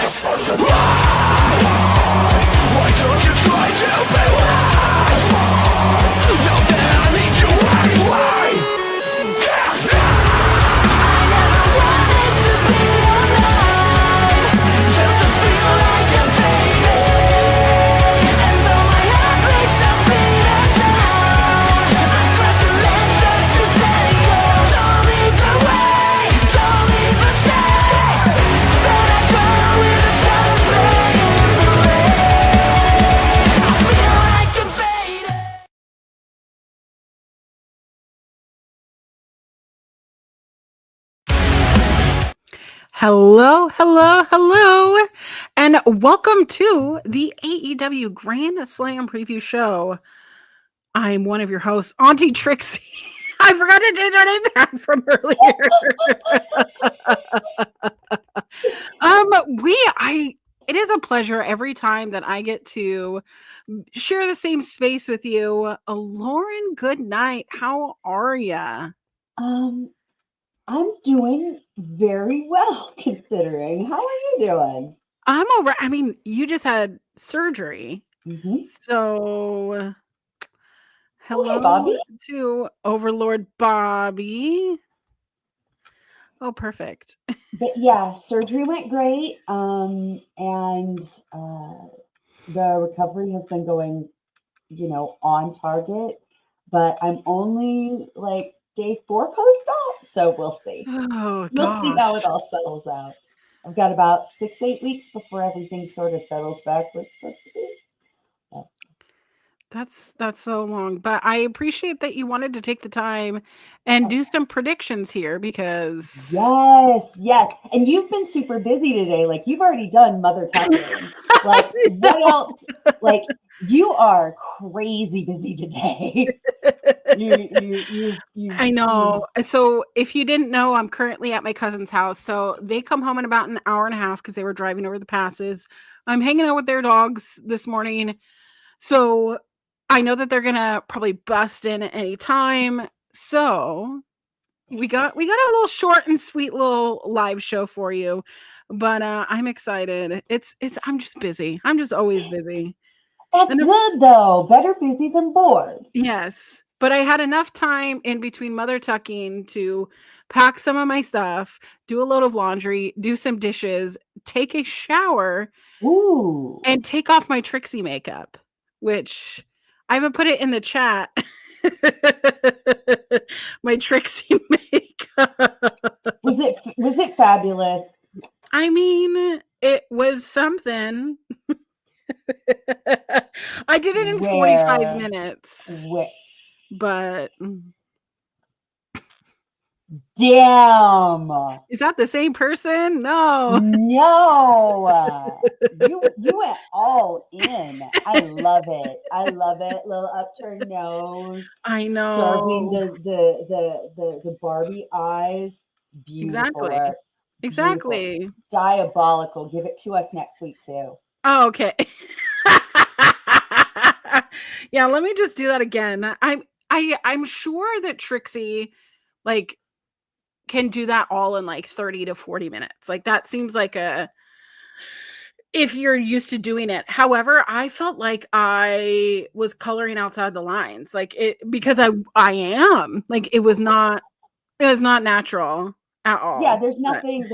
Why don't you try to be wise? Know that I need you anyway. I never wanted to be alive, just to feel like I'm fading. And though my heart breaks a beat at time, I cross the lines just to tell you. Don't lead the way, don't leave the same. But I draw with a just play in the rain. I feel like I'm fading. Hello, hello, hello, and welcome to the AEW Grand Slam preview show. I'm one of your hosts, Auntie Trixie. I forgot to do that name back from earlier. It is a pleasure every time that I get to share the same space with you. Lauren, Goodnight. How are ya? I'm doing very well considering. How are you doing? I'm all right. I mean, you just had surgery. Mm-hmm. So, hello hey, Bobby. to Overlord Bobby. Oh, perfect. But yeah, surgery went great. And the recovery has been going, on target. But I'm only like day 4 post-op, so we'll see. Oh, We'll see how it gosh. all settles out. I've got about 6-8 weeks before everything sort of settles back where it's supposed to be. That's so long, but I appreciate that you wanted to take the time and do some predictions here because Yes. And you've been super busy today. Like you've already done mother tucking. Like what else? Like you are crazy busy today. I know. So if you didn't know, I'm currently at my cousin's house. So they come home in about an hour and a half because they were driving over the passes. I'm hanging out with their dogs this morning. So I know that they're gonna probably bust in at any time. So we got a little short and sweet little live show for you. But I'm excited. I'm just busy. I'm just always busy. That's And good though. Better busy than bored. yes. But I had enough time in between mother tucking to pack some of my stuff, do a load of laundry, do some dishes, take a shower, Ooh. and take off my Trixie makeup, which I haven't put it in the chat. My Trixie makeup. Was it fabulous? I mean, it was something. I did it in 45 minutes. But damn. Is that the same person? No. No. You went all in. I love it. Little upturned nose. I know. Serving the Barbie eyes. Beautiful. Exactly. Beautiful. Diabolical. Give it to us next week too. Oh, okay. Yeah, let me just do that again. I'm sure that Trixie like can do that all in like 30 to 40 minutes. Like that seems like if you're used to doing it. However, I felt like I was coloring outside the lines. Like it because I am. Like it was not natural at all. Yeah, there's nothing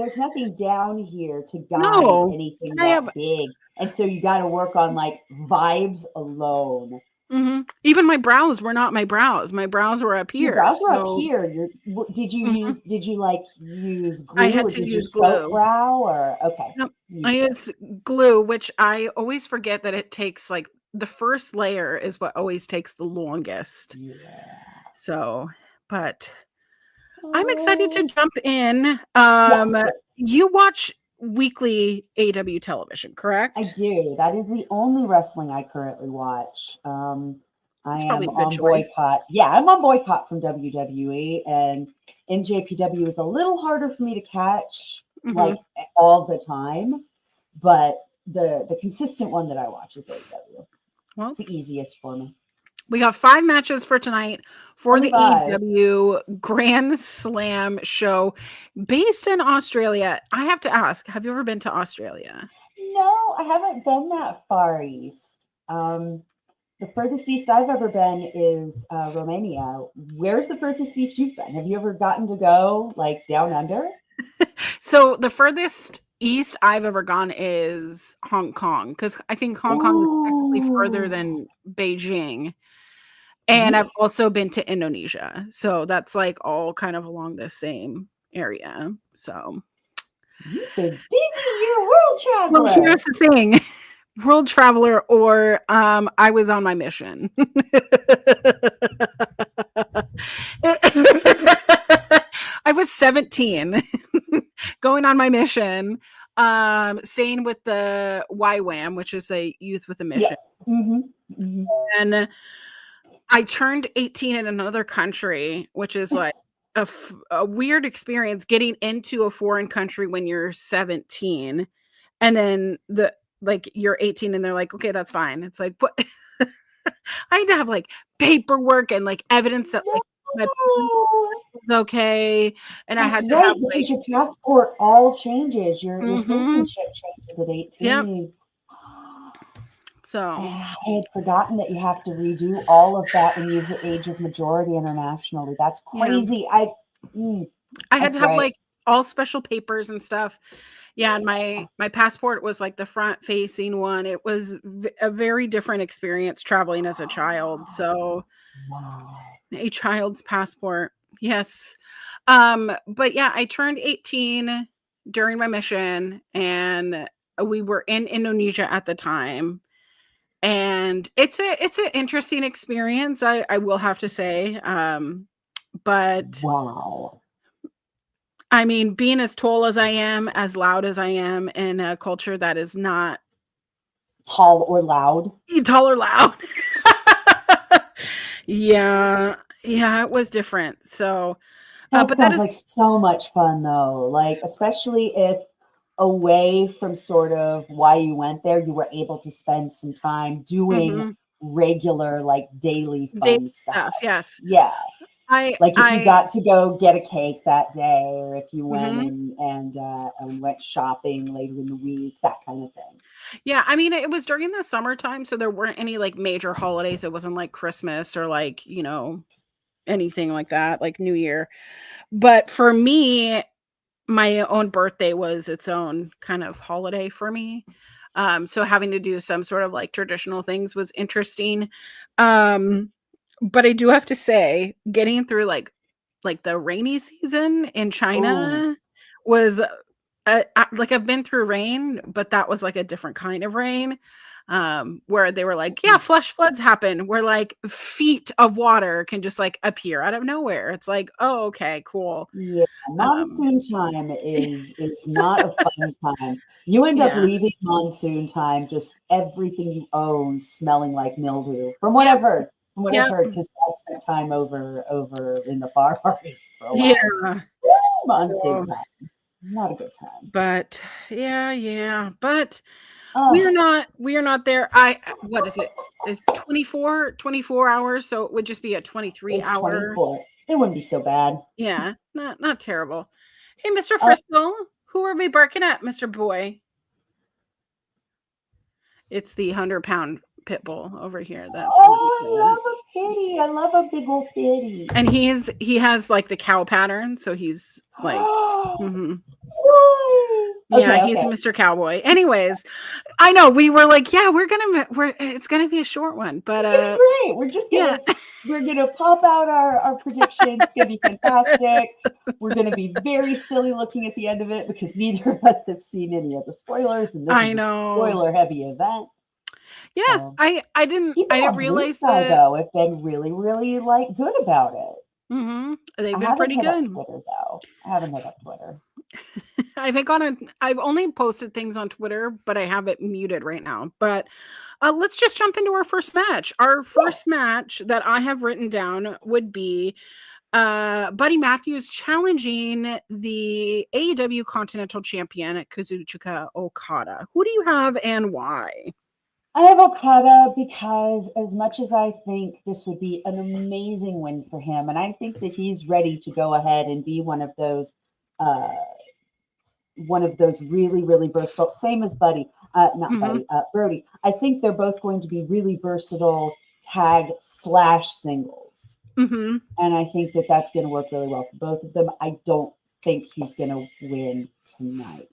down here to guide anything big. And so you got to work on like vibes alone. Mm-hmm. Even my brows were not my brows. My brows were up here. Your brows were up here. Did you use glue? I had or to did use you glue. soap brow or okay? No, I use glue, which I always forget that it takes like the first layer is what always takes the longest. Yeah. So, but I'm excited to jump in. Yes. You watch weekly AEW television, correct? I do. That is the only wrestling I currently watch. I am on boycott. Yeah, I'm on boycott from WWE, and NJPW is a little harder for me to catch like all the time, but the consistent one that I watch is AEW. Well, it's the easiest for me. We got 5 matches for tonight for the AEW Grand Slam show based in Australia. I have to ask, have you ever been to Australia? I haven't been that far east. The furthest east I've ever been is Romania. Where's the furthest east you've been? Have you ever gotten to go like down under? So the furthest east I've ever gone is Hong Kong, because I think Hong Kong is actually further Ooh. than Beijing. And I've also been to Indonesia. So that's like all kind of along the same area. So You've been busy. You're a world well, traveler. here's the thing. World traveler, or I was on my mission. I was 17 going on my mission, staying with the YWAM, which is a youth with a mission. Yeah. Mm-hmm. Mm-hmm. And I turned 18 in another country, which is like a weird experience getting into a foreign country when you're 17. And then you're 18 and they're like, okay, that's fine. It's like, what? I had to have like paperwork and like evidence that like my was okay. And I had to have like, because your passport all changes. Your Mhm. citizenship changes at 18. So I had forgotten that you have to redo all of that when you hit age of majority internationally. That's crazy. I had That's to have right. like all special papers and stuff. Yeah, and my passport was like the front facing one. It was a very different experience traveling as a child. So Wow. a child's passport. Yes. But yeah, I turned 18 during my mission, and we were in Indonesia at the time. And it's an interesting experience, I will have to say. But Wow. I mean, being as tall as I am, as loud as I am, in a culture that is not Tall or loud? tall or loud. Yeah, it was different. So, That but that sounds is, like so much fun, though. Like, especially if away from sort of why you went there, you were able to spend some time doing regular, like daily daily fun stuff. Yes, Yeah. Like if you I got to go get a cake that day, or if you went mhm. and went shopping later in the week, that kind of thing. Yeah, I mean, it was during the summertime, so there weren't any like major holidays. It wasn't like Christmas or like, anything like that, like New Year. But for me, my own birthday was its own kind of holiday for me. So having to do some sort of like traditional things was interesting. But I do have to say, getting through like the rainy season in Oh, China was like I've been through rain, but that was like a different kind of rain. Where they were like, yeah, flash floods happen where like feet of water can just like appear out of nowhere. It's like, oh, okay, cool. yeah. Um, Monsoon time is not a fun time. You end up yeah. leaving monsoon time, just everything you own smelling like mildew. From what I've heard, Yep. because I spent time over in the Far East for a while. Yeah. Monsoon So, time, not a good time. but yeah. But we Oh, are not there. What is it? It's 24 hours, so it would just be a 23 it's hour. 24. It wouldn't be so bad. Yeah, not terrible. Hey, Mr. Uh, Frisco, who are we barking at, Mr. Boy? It's the 100-pound pit bull over here. That's who Oh, we're I barking at. love a pity. I love a big old pity. And he has like the cow pattern, so he's like, yeah, Okay, he's okay. Mr. Cowboy. Anyways, I know we were like, yeah, it's gonna be a short one, but It's gonna be great. yeah, We're gonna pop out our predictions. It's gonna be fantastic. We're gonna be very silly looking at the end of it because neither of us have seen any of the spoilers, and this I is a know. spoiler heavy event. Yeah, So I didn't people on Blue realize Sky that. though have been really, really like good about it. They've I been haven't pretty hit up good. Twitter though. I haven't hit up Twitter. I've only posted things on Twitter, but I have it muted right now. But let's just jump into our first match. Our first match that I have written down would be Buddy Matthews challenging the AEW Continental Champion Kazuchika Okada. Who do you have and why? I have Okada because as much as I think this would be an amazing win for him, and I think that he's ready to go ahead and be one of those one of those really, really versatile, same as Buddy, not Buddy, Brody. I think they're both going to be really versatile tag / singles. Mm-hmm. And I think that that's going to work really well for both of them. I don't think he's going to win tonight.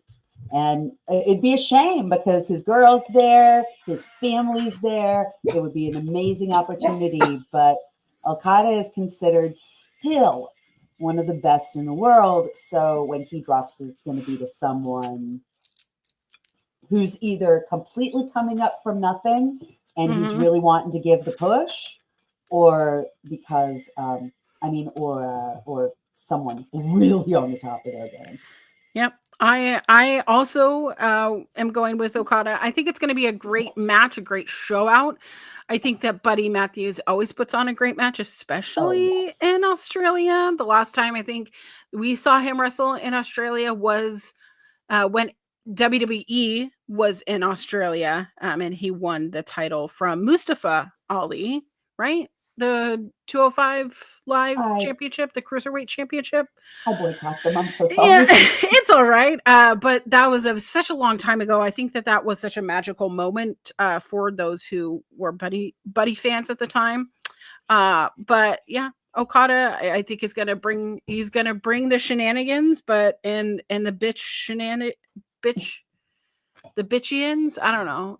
And it'd be a shame because his girl's there, his family's there. It would be an amazing opportunity. But Okada is considered still one of the best in the world. So when he drops it, it's going to be to someone who's either completely coming up from nothing and he's really wanting to give the push, or because, or someone really on the top of their game. Yep. I also am going with Okada. I think it's going to be a great match, a great show out. I think that Buddy Matthews always puts on a great match, especially in Australia. The last time I think we saw him wrestle in Australia was when WWE was in Australia, and he won the title from Mustafa Ali, right? The 205 Live Championship, the Cruiserweight Championship. I boycott them. I'm so sorry. Yeah, it's all right. But that was such a long time ago. I think that was such a magical moment for those who were Buddy fans at the time. But yeah, Okada, I think he's gonna bring the shenanigans, but in the bitchians. I don't know.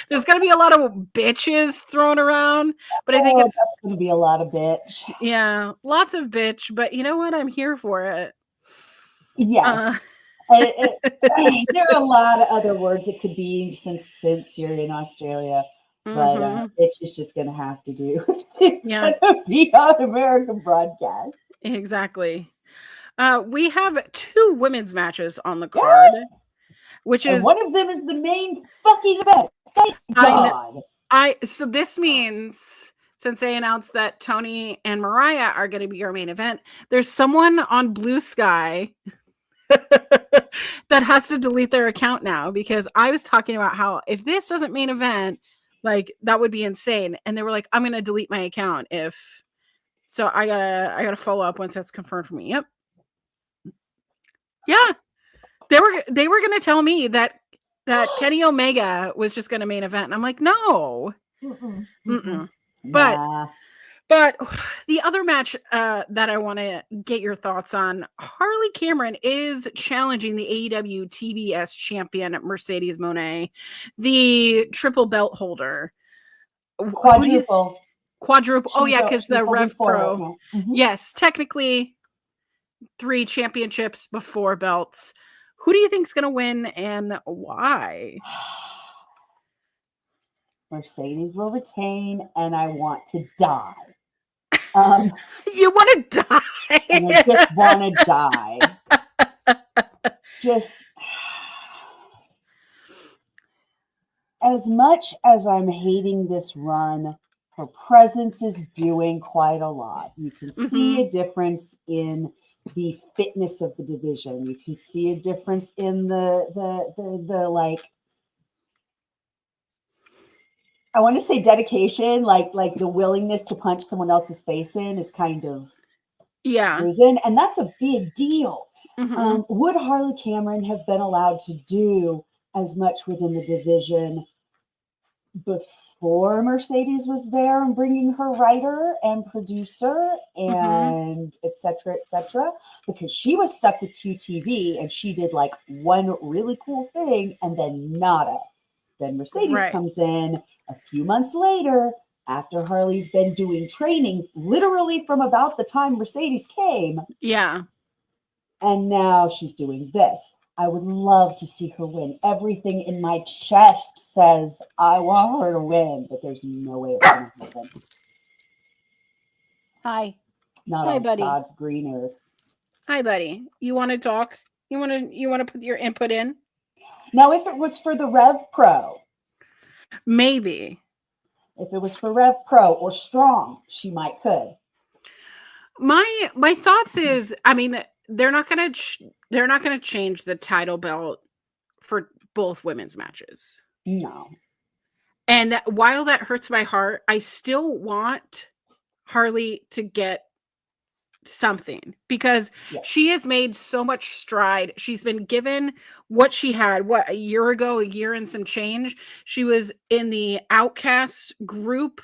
There's going to be a lot of bitches thrown around, but I think that's going to be a lot of bitch. Yeah, lots of bitch, but you know what? I'm here for it. Yes. There are a lot of other words it could be since you're in Australia, but bitch is just going to have to do. It's going to be on American broadcast. Exactly. We have 2 women's matches on the card, which is one of them is the main fucking event. Thank God. So this means, since they announced that Tony and Mariah are going to be our main event, there's someone on Blue Sky that has to delete their account now, because I was talking about how if this doesn't main event, like that would be insane. And they were like, I'm going to delete my account so I gotta follow up once that's confirmed for me. Yep. Yeah. They were going to tell me that Kenny Omega was just going to main event. And I'm like, no. But the other match that I want to get your thoughts on, Harley Cameron is challenging the AEW TBS champion Mercedes Moné, the triple belt holder. Quadruple. Oh yeah, because the Rev Pro. Yes, technically 3 championships before belts. Who do you think is going to win and why? Mercedes will retain, and I want to die. You want to die? And I just want to die. Just as much as I'm hating this run, her presence is doing quite a lot. You can see a difference in the fitness of the division. You can see a difference in the like, I want to say dedication, like the willingness to punch someone else's face in is kind of risen, and that's a big deal. Would Harley Cameron have been allowed to do as much within the division before Mercedes was there and bringing her writer and producer and et cetera, because she was stuck with QTV and she did like one really cool thing and then nada. Then Mercedes comes in a few months later after Harley's been doing training literally from about the time Mercedes came. Yeah. And now she's doing this. I would love to see her win. Everything in my chest says I want her to win, but there's no way it's going to happen. Hi. Not on buddy. God's green earth. Hi, buddy. You want to talk? You want to put your input in? Now, if it was for the Rev Pro, maybe. If it was for Rev Pro or Strong, she might could. My thoughts is, I mean, they're not going to change the title belt for both women's matches. No. And while that hurts my heart, I still want Harley to something, because Yeah. she has made so much stride. She's been given what she had, a year ago, a year and some change. She was in the Outcast group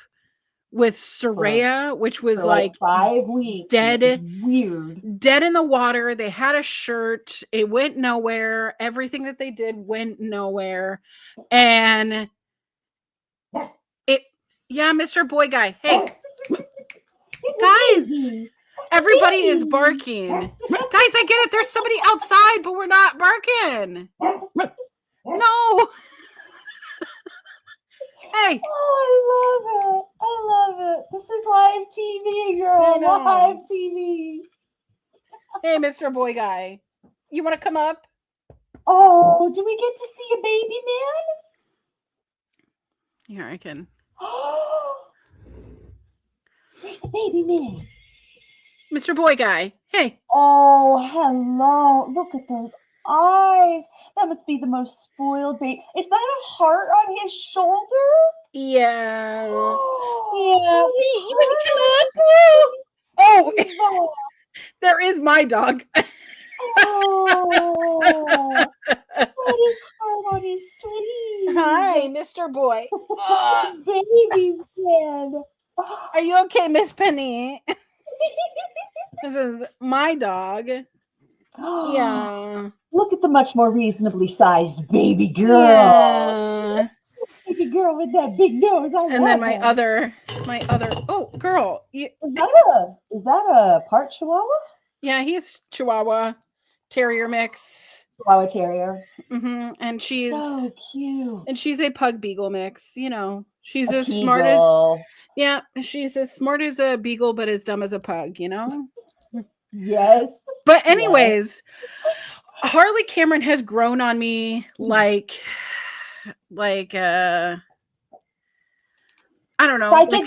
with Soraya, which was For like 5 weeks. dead, it was weird. dead in the water. They had a shirt. It went nowhere. Everything that they did went nowhere. And Mr. Boy Guy. Hey, guys, everybody is barking. Guys, I get it. There's somebody outside, but we're not barking. No. Hey. Oh, I love it. This is live TV, girl. Live TV. Hey, Mr. Boy Guy. You want to come up? Oh, do we get to see a baby man? Here, I can. Where's the baby man? Mr. Boy Guy. Hey. Oh, hello. Look at those eyes. That must be the most spoiled baby. Is that a heart on his shoulder? Yeah. Yeah. You want to come up? Oh, there is my dog. Oh, what is heart on his sleeve? Hi, Mr. Boy. Baby dead. Are you okay, Miss Penny? This is my dog. Yeah. Look at the much more reasonably sized baby girl. Yeah. Baby girl with that big nose. And then my other. Oh, girl. Is that a part Chihuahua? Yeah, he's Chihuahua Terrier mix. Chihuahua Terrier. Mm-hmm. And she's so cute. And she's a Pug Beagle mix. You know, she's A as Beagle. smart as. Yeah, she's as smart as a beagle, but as dumb as a pug. You know. Yes. But anyways, Harley Cameron has grown on me like I don't know, psychedelic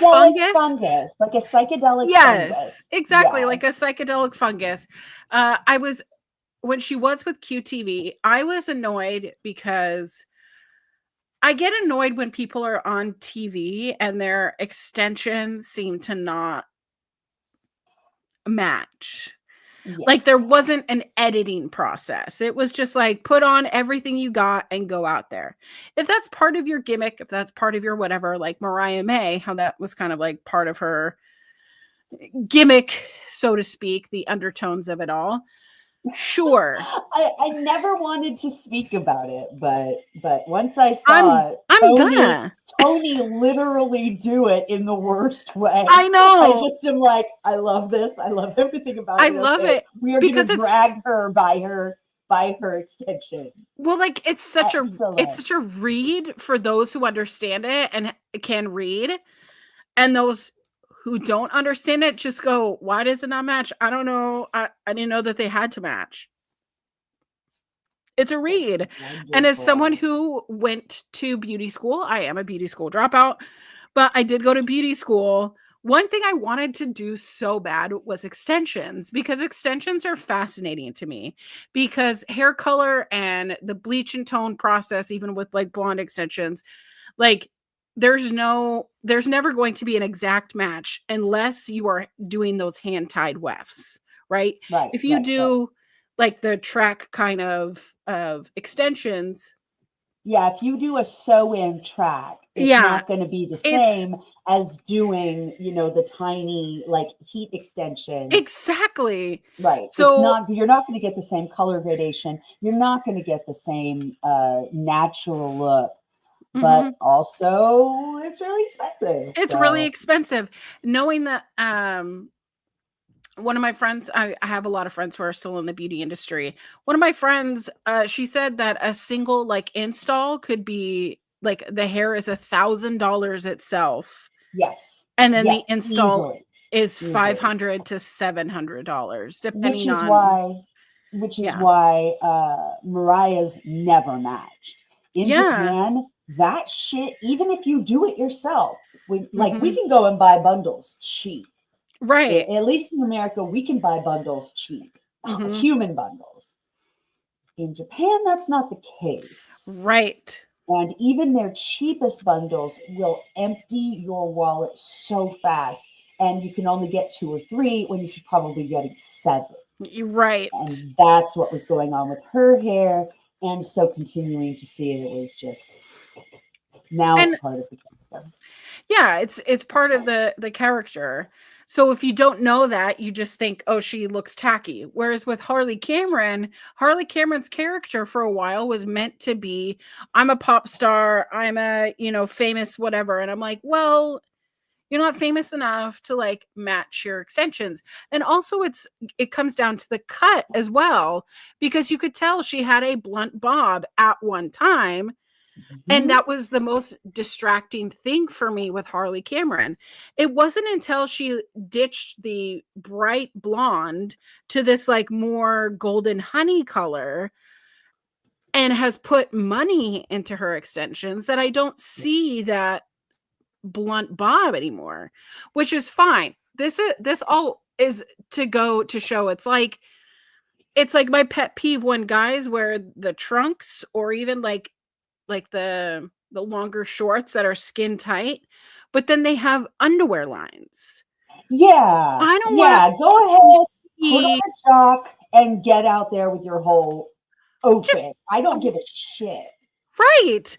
fungus. Like a psychedelic fungus. Exactly, like a psychedelic fungus. When she was with QTV, I was annoyed because I get annoyed when people are on TV and their extensions seem to not match. Yes. Like there wasn't an editing process. It was just like put on everything you got and go out there. If that's part of your gimmick, if that's part of your whatever, like Mariah May, how that was kind of like part of her gimmick, so to speak, the undertones of it all. Sure. I never wanted to speak about it, but once I saw Tony literally do it in the worst way. I know. I just am like, I love this. I love everything about it. I love it. We are going to drag her by her extension. Well, like it's such a read for those who understand it and can read, and those who don't understand it just go, why does it not match? I don't know. I didn't know that they had to match. It's a read. And as someone who went to beauty school, I am a beauty school dropout, but I did go to beauty school. One thing I wanted to do so bad was extensions, because extensions are fascinating to me, because hair color and the bleach and tone process, even with like blonde extensions, like there's never going to be an exact match unless you are doing those hand-tied wefts, right? If you do like the track kind of extensions. Yeah, if you do a sew-in track, it's not going to be the same as doing, the tiny like heat extensions. Exactly. Right. So you're not going to get the same color gradation. You're not going to get the same natural look. But also it's really expensive. It's really expensive. Knowing that one of my friends, I have a lot of friends who are still in the beauty industry. One of my friends, she said that a single like install could be like the hair is $1,000 itself. Yes. And then the install is $500 to $700, depending on. Which is why Mariah's never matched. In Japan, that shit, even if you do it yourself, we can go and buy bundles cheap. Right. At least in America, we can buy bundles cheap, human bundles. In Japan, that's not the case. Right. And even their cheapest bundles will empty your wallet so fast. and you can only get 2 or 3 when you should probably be getting 7. You're right. And that's what was going on with her hair. And so continuing to see it, it was just, now it's part of the character. Yeah, it's part of the character. So if you don't know that, you just think, oh, she looks tacky. Whereas with Harley Cameron's character for a while was meant to be, I'm a pop star, I'm a, famous whatever. And I'm like, well, you're not famous enough to like match your extensions. And also it comes down to the cut as well, because you could tell she had a blunt bob at one time. And that was the most distracting thing for me with Harley Cameron. It wasn't until she ditched the bright blonde to this like more golden honey color and has put money into her extensions that I don't see that blunt bob anymore, which is fine. This all is to go to show it's like my pet peeve when guys wear the trunks or even like the longer shorts that are skin tight, but then they have underwear lines. Yeah. I don't want. Go ahead, put on a jock and get out there with your whole outfit. I don't give a shit. Right.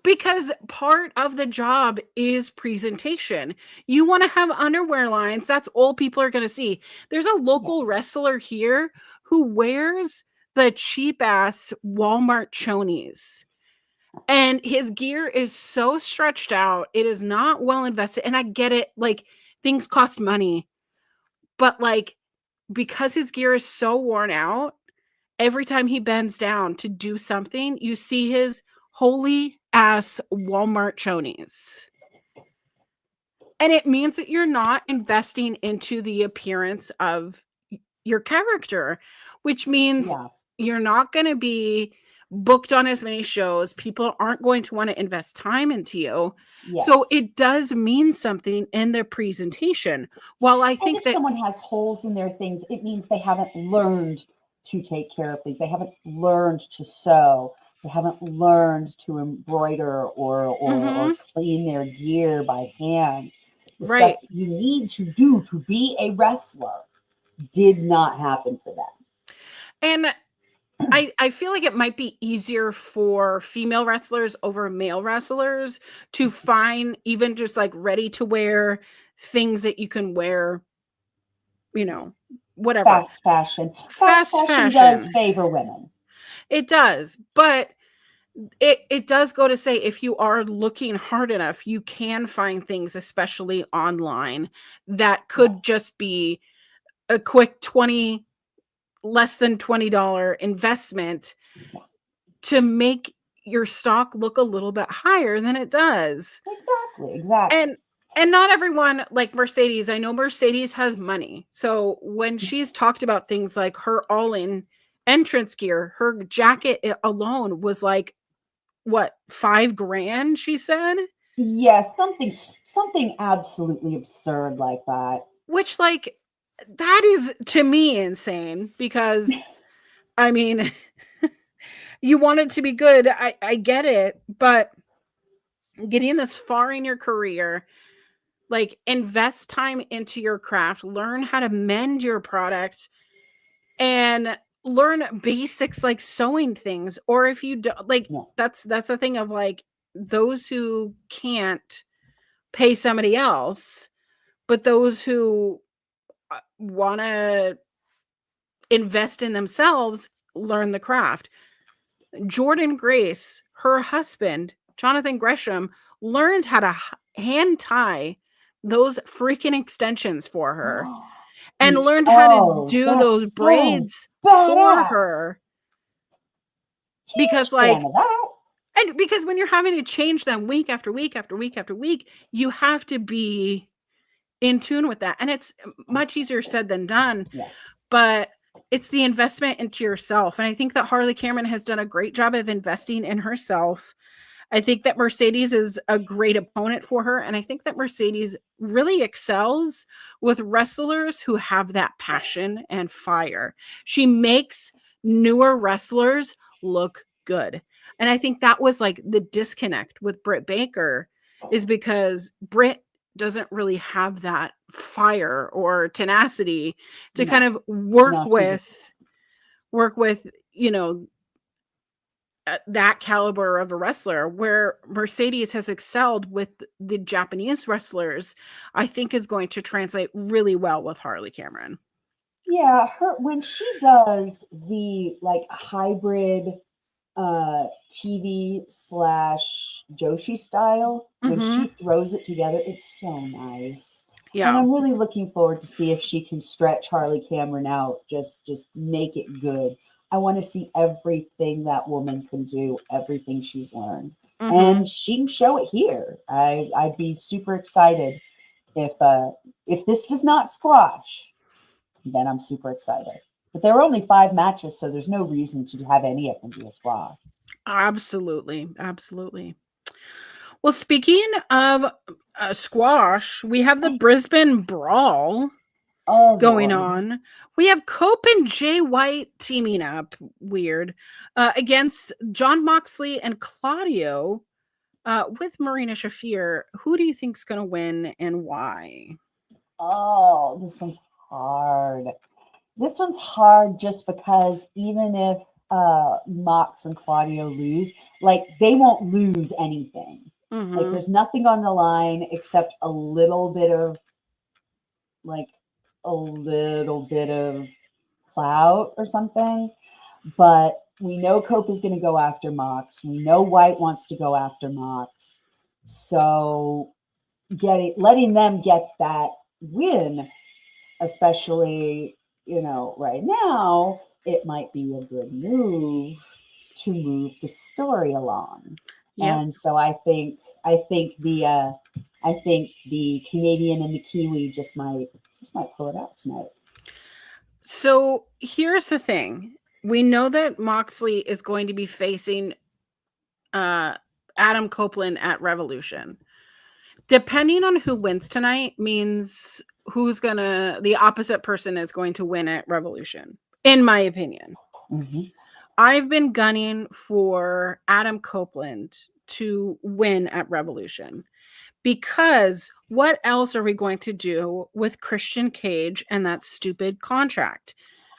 Because part of the job is presentation. You want to have underwear lines. That's all people are going to see. There's a local wrestler here who wears the cheap ass Walmart chonies. And his gear is so stretched out. It is not well invested. And I get it. Like, things cost money. But, like, because his gear is so worn out, every time he bends down to do something, you see his holy ass Walmart chonies. And it means that you're not investing into the appearance of your character, which means you're not going to be booked on as many shows. People aren't going to want to invest time into you. Yes. So it does mean something in their presentation. While I think if someone has holes in their things, it means they haven't learned to take care of things. They haven't learned to sew. They haven't learned to embroider or clean their gear by hand. The stuff you need to do to be a wrestler did not happen for them. And I feel like it might be easier for female wrestlers over male wrestlers to find even just like ready to wear things that you can wear, whatever. Fast fashion. Fast fashion does favor women. It does. But it does go to say if you are looking hard enough, you can find things, especially online, that could just be a quick less than $20 investment to make your stock look a little bit higher than it does. Exactly. And not everyone, like Mercedes, I know Mercedes has money. So when she's talked about things like her all-in entrance gear, her jacket alone was like, what, $5,000, she said? Yes, something absolutely absurd like that. Which, like, that is to me insane because I mean you want it to be good. I get it, but getting this far in your career, like, invest time into your craft, learn how to mend your product, and learn basics like sewing things. Or if you don't, like, that's the thing of like those who can't pay somebody else, but those who want to invest in themselves, learn the craft. Jordan Grace, her husband, Jonathan Gresham, learned how to hand tie those freaking extensions for her and learned how to do those braids for her. Because and because when you're having to change them week after week after week after week, you have to be in tune with that. And it's much easier said than done, but it's the investment into yourself. And I think that Harley Cameron has done a great job of investing in herself. I think that Mercedes is a great opponent for her. And I think that Mercedes really excels with wrestlers who have that passion and fire. She makes newer wrestlers look good. And I think that was like the disconnect with Britt Baker, is because Britt doesn't really have that fire or tenacity to No. kind of No, she work with, that caliber of a wrestler, where Mercedes has excelled with the Japanese wrestlers, I think is going to translate really well with Harley Cameron. Yeah, her when she does the like hybrid TV slash Joshi style, when Mm-hmm. she throws it together, it's so nice. And Yeah. I'm really looking forward to see if she can stretch Harley Cameron out, just make it good. I want to see everything that woman can do, everything she's learned. Mm-hmm. And she can show it here. I'd be super excited if this does not squash, then I'm super excited. But there were only 5 matches, so there's no reason to have any of them be a squash. Absolutely. Absolutely. Well, speaking of squash, we have the Brisbane Brawl Oh going Lord. on. We have Cope and Jay White teaming up, weird, against John Moxley and Claudio, with Marina Shafir. Who do you think's going to win and why? Oh, this one's hard. This one's hard just because even if Mox and Claudio lose, like they won't lose anything. Like Mm-hmm. there's nothing on the line except a little bit of clout or something. But we know Cope is going to go after Mox. We know White wants to go after Mox. So letting them get that win, especially, right now, it might be a good move to move the story along. Yep. And so I think the Canadian and the Kiwi just might pull it out tonight. So here's the thing. We know that Moxley is going to be facing Adam Copeland at Revolution. Depending on who wins tonight means the opposite person is going to win at Revolution, in my opinion. Mm-hmm. I've been gunning for Adam Copeland to win at Revolution, because what else are we going to do with Christian Cage and that stupid contract?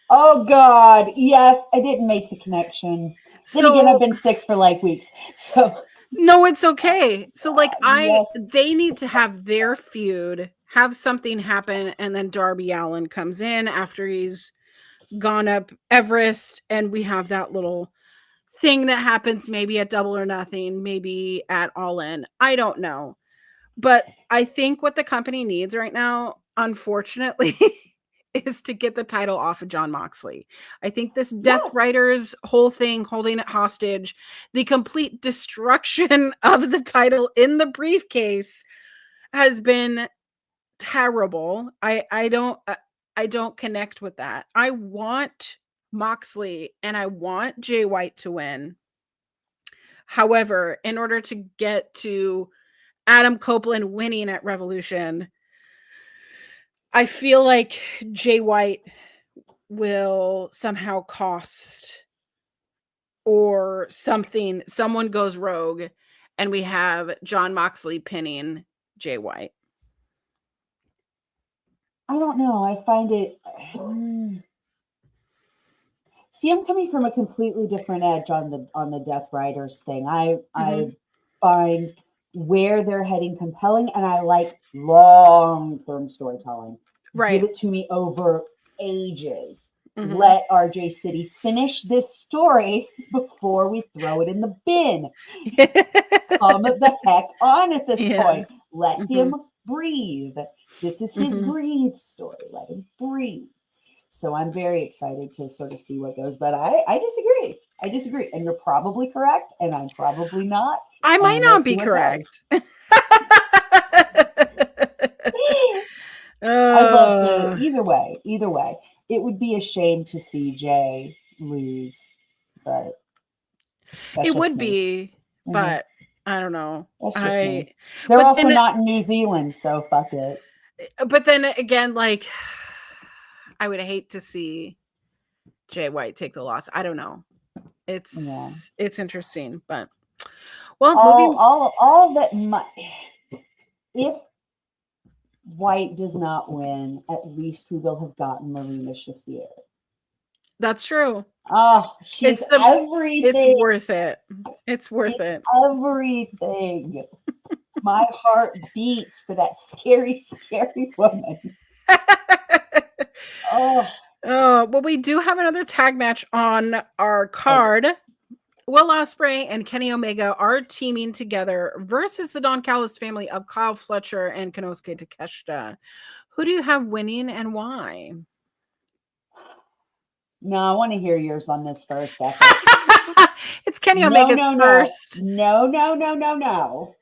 Oh God, yes, I didn't make the connection. Then again, I've been sick for like weeks, so no, it's okay. So like yes. they need to have their feud, have something happen, and then Darby Allin comes in after he's gone up Everest, and we have that little thing that happens maybe at Double or Nothing, maybe at All In. I don't know. But I think what the company needs right now, unfortunately, is to get the title off of John Moxley. I think this Death Riders whole thing, holding it hostage, the complete destruction of the title in the briefcase, has been terrible. I don't connect with that. I want Moxley and I want Jay White to win. However, in order to get to Adam Copeland winning at Revolution, I feel like Jay White will somehow cost, or someone goes rogue, and we have John Moxley pinning Jay White. I don't know. I find it. See, I'm coming from a completely different edge on the Death Riders thing. I find where they're heading compelling, and I like long-term storytelling. Right. Give it to me over ages. Let RJ City finish this story before we throw it in the bin. Come the heck on at this point. Let him breathe. This is his breathe story. Let him breathe. So I'm very excited to sort of see what goes, but I disagree. I disagree. And you're probably correct, and I'm probably not. I might not be correct. I'd love to, either way. It would be a shame to see Jay lose, but it would be, but I don't know. That's just me. They're also not in New Zealand, so fuck it. But then again, like, I would hate to see Jay White take the loss. I don't know. It's interesting, but well, all that if White does not win, at least we will have gotten Marina Shafir. That's true. Oh, she's everything. It's worth it. It's worth it. Everything. My heart beats for that scary, scary woman. Oh. Well, we do have another tag match on our card. Will Ospreay and Kenny Omega are teaming together versus the Don Callis family of Kyle Fletcher and Konosuke Takeshita. Who do you have winning and why? No, I want to hear yours on this first. It's Kenny Omega's first. No.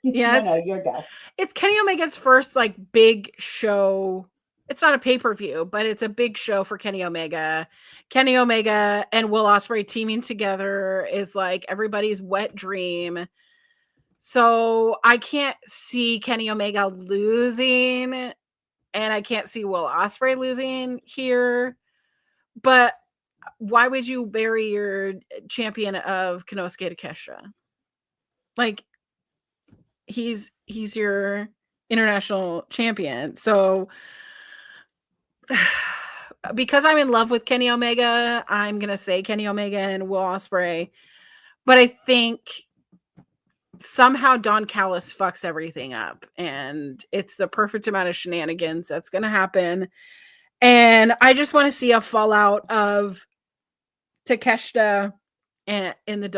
Yeah, no, your go. It's Kenny Omega's first like big show. It's not a pay-per-view, but it's a big show for Kenny Omega. Kenny Omega and Will Ospreay teaming together is like everybody's wet dream. So I can't see Kenny Omega losing, and I can't see Will Ospreay losing here. But why would you bury your champion of Konosuke Takeshita? Like, he's your international champion. So because I'm in love with Kenny Omega, I'm going to say Kenny Omega and Will Ospreay. But I think somehow Don Callis fucks everything up, and it's the perfect amount of shenanigans that's going to happen. And I just want to see a fallout of Takeshita and in the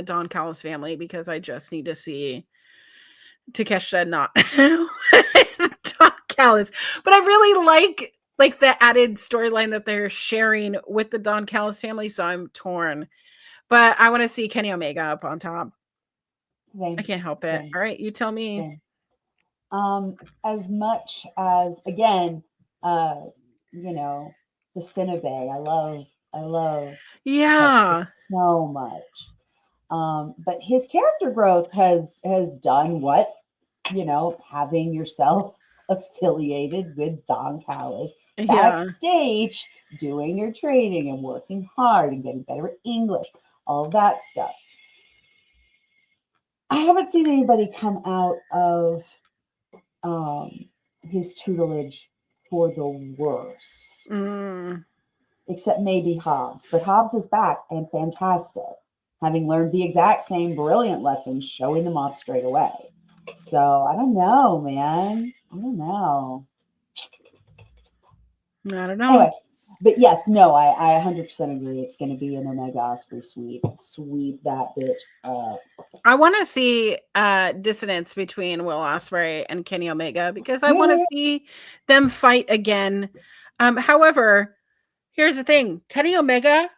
Don Callis family, because I just need to see Takeshita not Don Callis. But I really like the added storyline that they're sharing with the Don Callis family, so I'm torn. But I want to see Kenny Omega up on top. I can't help it. All right, you tell me. As much as, again, the Cinnabe, I love Yeah, so much. But his character growth has done what, having yourself affiliated with Don Callis backstage, doing your training and working hard and getting better at English, all of that stuff. I haven't seen anybody come out of his tutelage for the worse, except maybe Hobbs. But Hobbs is back and fantastic, having learned the exact same brilliant lessons, showing them off straight away. So I don't know, man. I don't know. Anyway, but yes, no, I 100% agree. It's going to be an Omega Ospreay sweep that bitch up. I want to see dissonance between Will Ospreay and Kenny Omega, because I want to see them fight again. However, here's the thing: Kenny Omega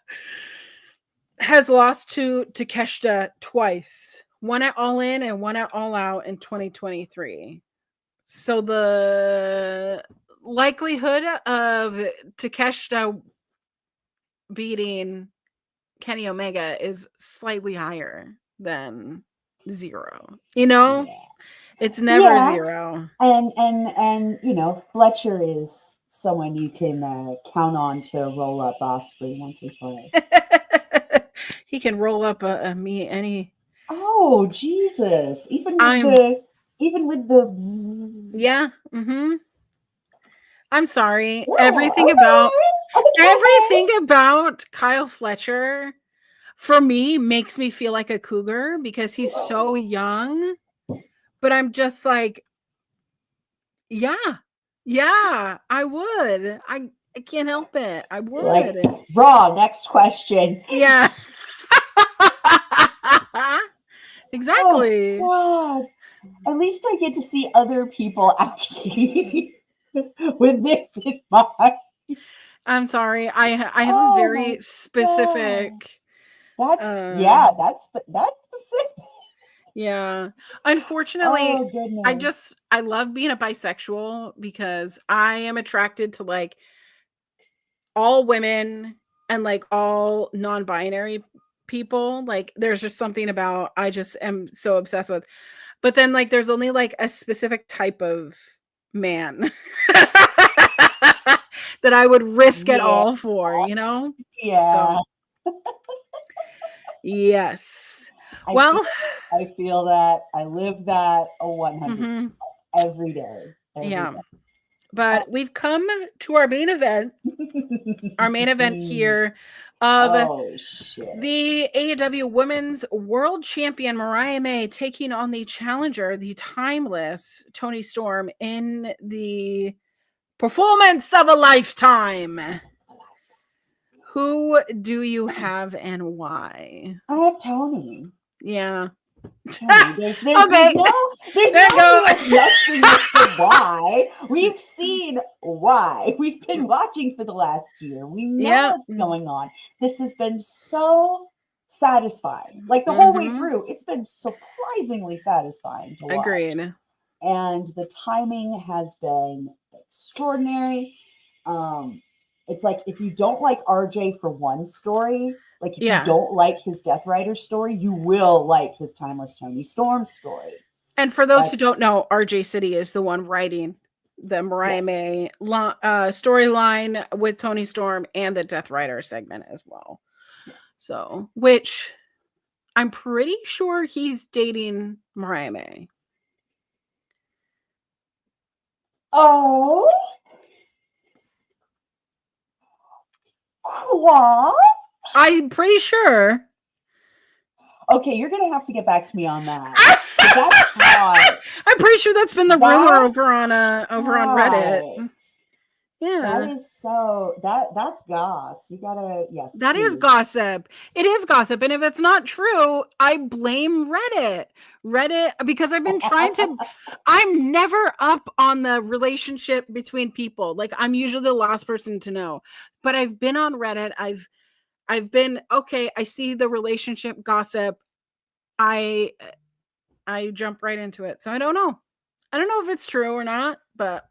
has lost to Takeshita twice, one at All In and one at All Out in 2023. So the likelihood of Takeshita beating Kenny Omega is slightly higher than 0. It's never 0. And Fletcher is someone you can count on to roll up Ospreay once or twice. He can roll up me any. Oh Jesus! Even with the bzzz. Yeah. Mm-hmm. I'm sorry. Yeah, everything about Kyle Fletcher, for me, makes me feel like a cougar because he's so young. But I'm just like, yeah, I would. I can't help it. I would. Like, Raw, next question. Yeah. Exactly. Oh, God. At least I get to see other people acting with this in mind. I'm sorry. I have a very specific. That's specific. Yeah. Unfortunately, I love being a bisexual because I am attracted to like all women and like all non-binary people. Like there's just something about I just am so obsessed with. But then like there's only like a specific type of man that I would risk it all for, Yeah. So, yes. I feel that. I live that 100% every day. Yeah. But we've come to our main event. Our main event here of the AEW Women's World Champion Mariah May taking on the challenger, the timeless Toni Storm, in the performance of a lifetime. Who do you have and why? I have Toni. Yeah. There's no wrestling why. We've seen why. We've been watching for the last year. We know what's going on. This has been so satisfying. Like the whole way through, it's been surprisingly satisfying to watch. Agreed. And the timing has been extraordinary. It's like if you don't like RJ for one story, like if you don't like his Death Rider story, you will like his Timeless Toni Storm story. And for those who don't know, RJ City is the one writing the Mariah May storyline with Toni Storm and the Death Rider segment as well. So, which I'm pretty sure he's dating Mariah May. Oh, what? I'm pretty sure. Okay, you're gonna have to get back to me on that. That's hot. I'm pretty sure that's been the rumor over on Reddit. Yeah, that is so. That's goss. You gotta That is gossip. It is gossip, and if it's not true, I blame Reddit. Because I've been trying to. I'm never up on the relationship between people. Like I'm usually the last person to know, but I've been on Reddit. I've been okay. I see the relationship gossip. I jump right into it. So I don't know. I don't know if it's true or not, but.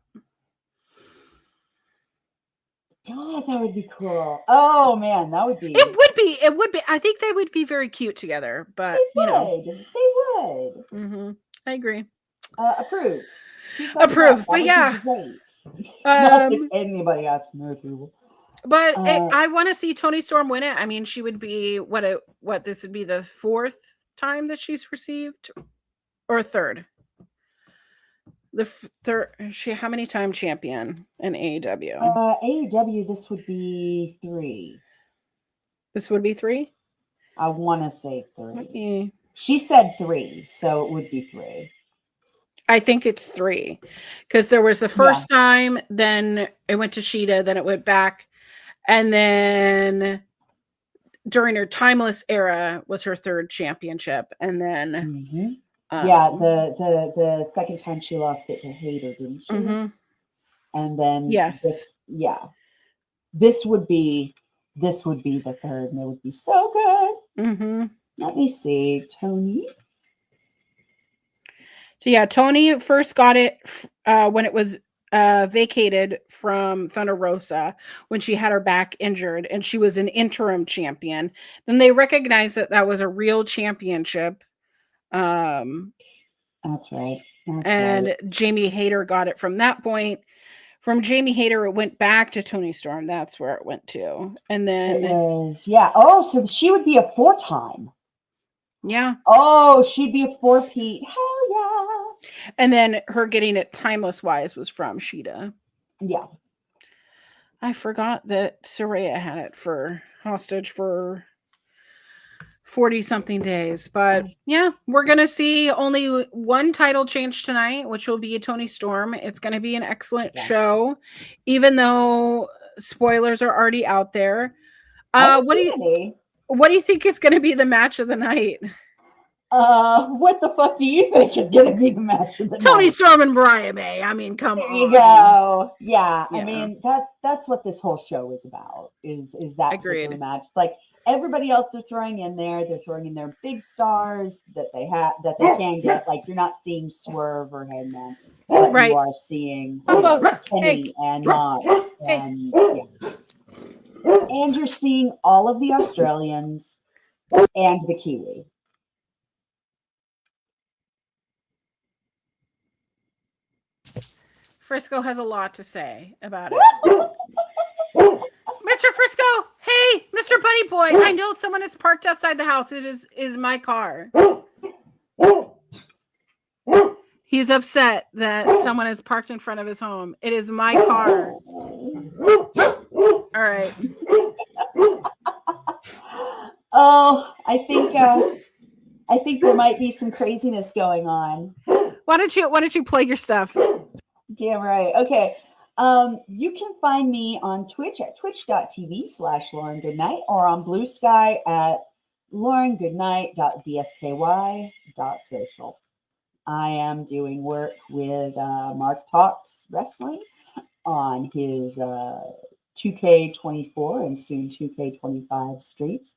God, that would be cool. Oh man, that would be. It would be. I think they would be very cute together. But they would. Mm-hmm. I agree. Approved. Approved. But yeah. Not that anybody asked for approval. But I want to see Toni Storm win it. I mean, she would be what this would be the fourth time that she's received, or third. The third. How many time champion in AEW? AEW. This would be 3. This would be 3. I want to say 3. Okay. She said 3, so it would be 3. I think it's 3 because there was the first time, then it went to Sheeta, then it went back, and then during her Timeless era was her third championship, and then the second time she lost it to Hayter, didn't she? Mm-hmm. And then this would be the third, and it would be so good. Mm-hmm. Let me see, Toni. So yeah, Toni first got it when it was vacated from Thunder Rosa when she had her back injured, and she was an interim champion. Then they recognized that was a real championship. That's right. Jamie Hayter got it from that point. From Jamie Hayter, it went back to Toni Storm. That's where it went to. And then Oh, so she would be a 4-time. Yeah. Oh, she'd be a 4-peat. Hell yeah. And then her getting it Timeless wise was from Sheeta. Yeah. I forgot that Saraya had it for hostage for 40-something days. But yeah, we're going to see only one title change tonight, which will be Toni Storm. It's going to be an excellent show, even though spoilers are already out there. What do you think is going to be the match of the night? What the fuck do you think is going to be the match of the night? Toni Storm and Mariah May. I mean, come on. There you go. Yeah. I mean, that's what this whole show is about. Is that particular match? Like everybody else, they're throwing in their big stars that they can get. Like you're not seeing Swerve or Hangman, but you are seeing Kenny and Mox, and and you're seeing all of the Australians and the Kiwi. Frisco has a lot to say about it. Mr. Frisco, hey, Mr. Buddy Boy, I know someone is parked outside the house. It is my car. He's upset that someone has parked in front of his home. It is my car. All right. Oh, I think there might be some craziness going on. Why don't you play your stuff? Damn right. Okay. You can find me on Twitch at twitch.tv/Lauren Goodnight or on Blue Sky at laurengoodnight.bsky.social. I am doing work with Mark Talks Wrestling on his 2K24 and soon 2K25 streets.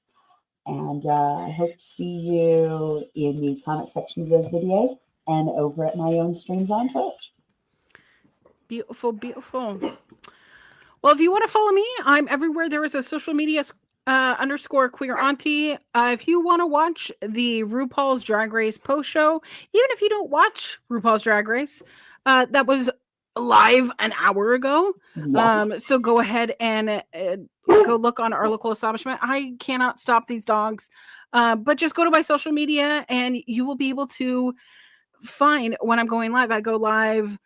And I hope to see you in the comment section of those videos and over at my own streams on Twitch. Beautiful, beautiful. Well, if you want to follow me, I'm everywhere. There is a social media _ queer auntie. If you want to watch the RuPaul's Drag Race post show, even if you don't watch RuPaul's Drag Race, that was live an hour ago. Yes. So go ahead and go look on our local establishment. I cannot stop these dogs, but just go to my social media and you will be able to find when I'm going live. I go live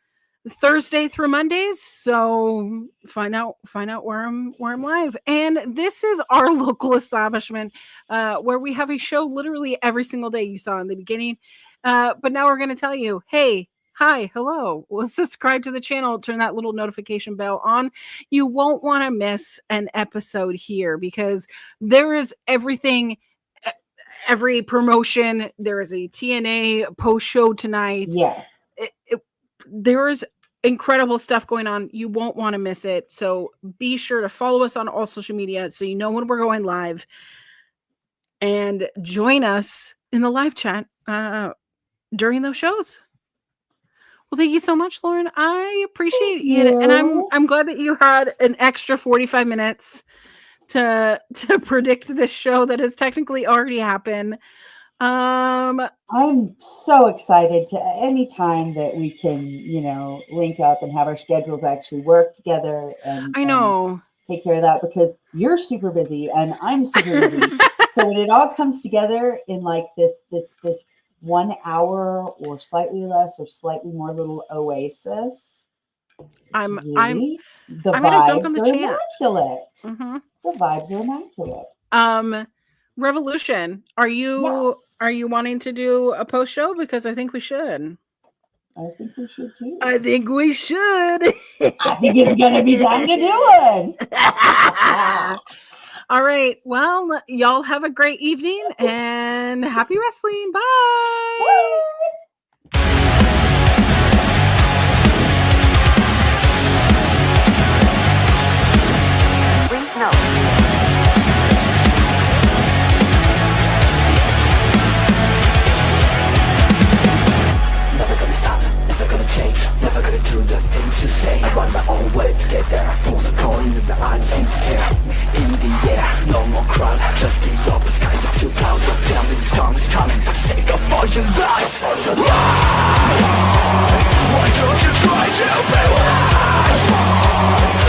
Thursday through Mondays, so find out where I'm live. And this is our local establishment where we have a show literally every single day. You saw in the beginning, but now we're going to tell you, hey, hi, hello. Well, subscribe to the channel, turn that little notification bell on. You won't want to miss an episode here because there is everything, every promotion. There is a TNA post show tonight. Yeah. There is incredible stuff going on. You won't want to miss it. So be sure to follow us on all social media so you know when we're going live and join us in the live chat during those shows. Well, thank you so much, Lauren. I appreciate it. And I'm glad that you had an extra 45 minutes to predict this show that has technically already happened. I'm so excited to any time that we can, link up and have our schedules actually work togetger and I know and take care of that because you're super busy and I'm super busy. So when it all comes together in like this 1 hour or slightly less or slightly more little oasis, I'm gonna jump in the chat. Immaculate. Mm-hmm. The vibes are immaculate. Revolution, are you wanting to do a post show? Because I think we should. I think we should too. I think we should. I think it's gonna be time to do it. All right. Well, y'all have a great evening and happy wrestling. Bye. Please note. Never gonna stop, never gonna change, never gonna do the things you say. I run my own way to get there. Force a coin in the eye, seem to care. In the air, no more crowd, just the opposite kind of two clouds. So tell me this time is coming, so sick of all your lies. Why don't you try to be wise?